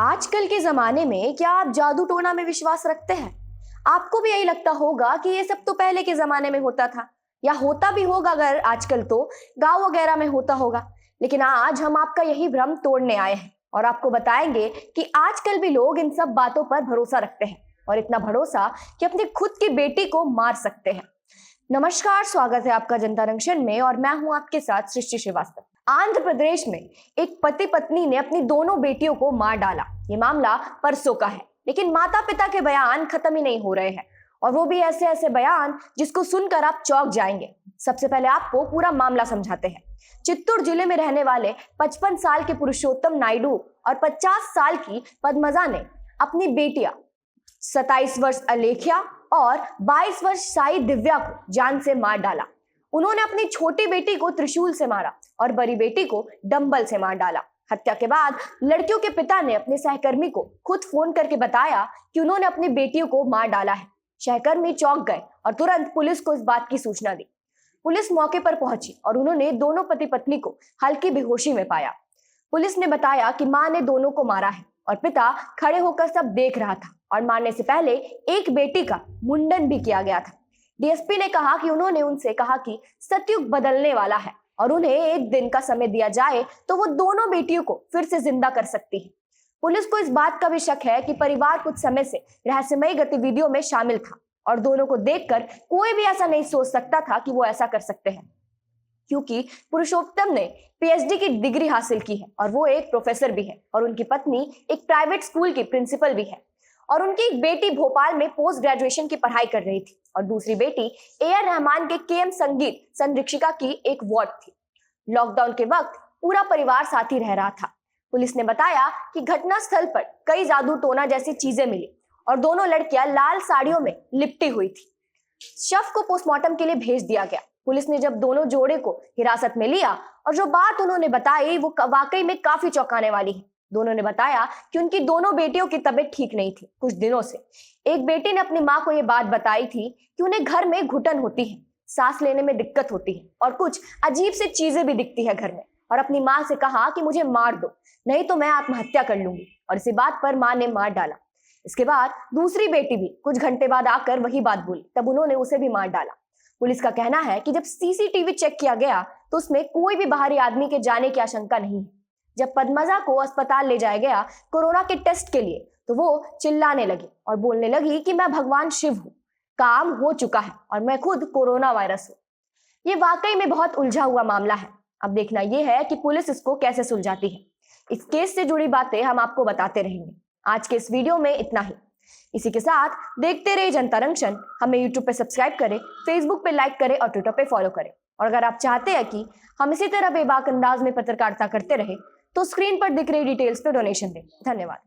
आजकल के जमाने में क्या आप जादू टोना में विश्वास रखते हैं? आपको भी यही लगता होगा कि ये सब तो पहले के जमाने में होता था, या होता भी होगा अगर आजकल तो गांव वगैरह में होता होगा। लेकिन आज हम आपका यही भ्रम तोड़ने आए हैं और आपको बताएंगे कि आजकल भी लोग इन सब बातों पर भरोसा रखते हैं, और इतना भरोसा कि अपनी खुद की बेटी को मार सकते हैं। नमस्कार, स्वागत है आपका जनता जंक्शन में और मैं हूं आपके साथ सृष्टि श्रीवास्तव। आंध्र प्रदेश में एक पति पत्नी ने अपनी दोनों बेटियों को मार डाला। ये मामला परसों का है, लेकिन माता पिता के बयान खत्म ही नहीं हो रहे हैं, और वो भी ऐसे ऐसे बयान जिसको सुनकर आप चौंक जाएंगे। सबसे पहले आपको पूरा मामला समझाते हैं। चित्तूर जिले में रहने वाले 55 साल के पुरुषोत्तम नायडू और 50 साल की पद्मजा ने अपनी बेटियां 27 वर्ष अलेख्या और 22 वर्ष साई दिव्या को जान से मार डाला। उन्होंने अपनी छोटी बेटी को त्रिशूल से मारा और बड़ी बेटी को डंबल से मार डाला। हत्या के बाद लड़कियों के पिता ने अपने सहकर्मी को खुद फोन करके बताया कि उन्होंने अपनी बेटियों को मार डाला है। सहकर्मी चौंक गए और तुरंत पुलिस को इस बात की सूचना दी। पुलिस मौके पर पहुंची और उन्होंने दोनों पति पत्नी को हल्की बेहोशी में पाया। पुलिस ने बताया कि मां ने दोनों को मारा है और पिता खड़े होकर सब देख रहा था, और मारने से पहले एक बेटी का मुंडन भी किया गया था। डीएसपी ने कहा कि उन्होंने उनसे कहा कि सतयुग बदलने वाला है और उन्हें एक दिन का समय दिया जाए तो वो दोनों बेटियों को फिर से जिंदा कर सकती है। पुलिस को इस बात का भी शक है कि परिवार कुछ समय से रहस्यमयी गतिविधियों में शामिल था, और दोनों को देखकर कोई भी ऐसा नहीं सोच सकता था कि वो ऐसा कर सकते हैं, क्योंकि पुरुषोत्तम ने पीएचडी की डिग्री हासिल की है और वो एक प्रोफेसर भी है, और उनकी पत्नी एक प्राइवेट स्कूल की प्रिंसिपल भी है, और उनकी एक बेटी भोपाल में पोस्ट ग्रेजुएशन की पढ़ाई कर रही थी, और दूसरी बेटी ए.आर. रहमान के केएम संगीत संरक्षिका की एक वार्ड थी। लॉकडाउन के वक्त पूरा परिवार साथ ही रह रहा था। पुलिस ने बताया कि घटना स्थल पर कई जादू टोना जैसी चीजें मिली और दोनों लड़कियां लाल साड़ियों में लिपटी हुई थी। शव को पोस्टमार्टम के लिए भेज दिया गया। पुलिस ने जब दोनों जोड़े को हिरासत में लिया और जो बात उन्होंने बताई वो वाकई में काफी चौंकाने वाली है। दोनों ने बताया कि उनकी दोनों बेटियों की तबीयत ठीक नहीं थी कुछ दिनों से। एक बेटी ने अपनी मां को यह बात बताई थी कि उन्हें घर में घुटन होती है, सांस लेने में दिक्कत होती है और कुछ अजीब से चीजें भी दिखती है घर में, और अपनी मां से कहा कि मुझे मार दो, नहीं तो मैं आत्महत्या कर लूंगी, और इसी बात पर मां ने मार डाला। इसके बाद दूसरी बेटी भी कुछ घंटे बाद आकर वही बात बोली, तब उन्होंने उसे भी मार डाला। पुलिस का कहना है कि जब सीसीटीवी चेक किया गया तो उसमें कोई भी बाहरी आदमी के जाने की आशंका नहीं है। जब पद्मजा को अस्पताल ले जाया गया कोरोना के टेस्ट के लिए, तो वो चिल्लाने लगी और बोलने लगी कि मैं भगवान शिव हूँ, काम हो चुका है और मैं खुद कोरोना वायरस हूँ। ये वाकई में बहुत उलझा हुआ मामला है। अब देखना यह है कि पुलिस इसको कैसे सुलझाती है। इस केस से जुड़ी बातें हम आपको बताते रहेंगे। आज के इस वीडियो में इतना ही। इसी के साथ देखते रहिए जनता जंक्शन। हमें यूट्यूब पे सब्सक्राइब करें, फेसबुक पे लाइक करें और ट्विटर पे फॉलो करें। और अगर आप चाहते हैं कि हम इसी तरह बेबाक अंदाज में पत्रकारिता करते रहे तो स्क्रीन पर दिख रही डिटेल्स पे डोनेशन दें। धन्यवाद।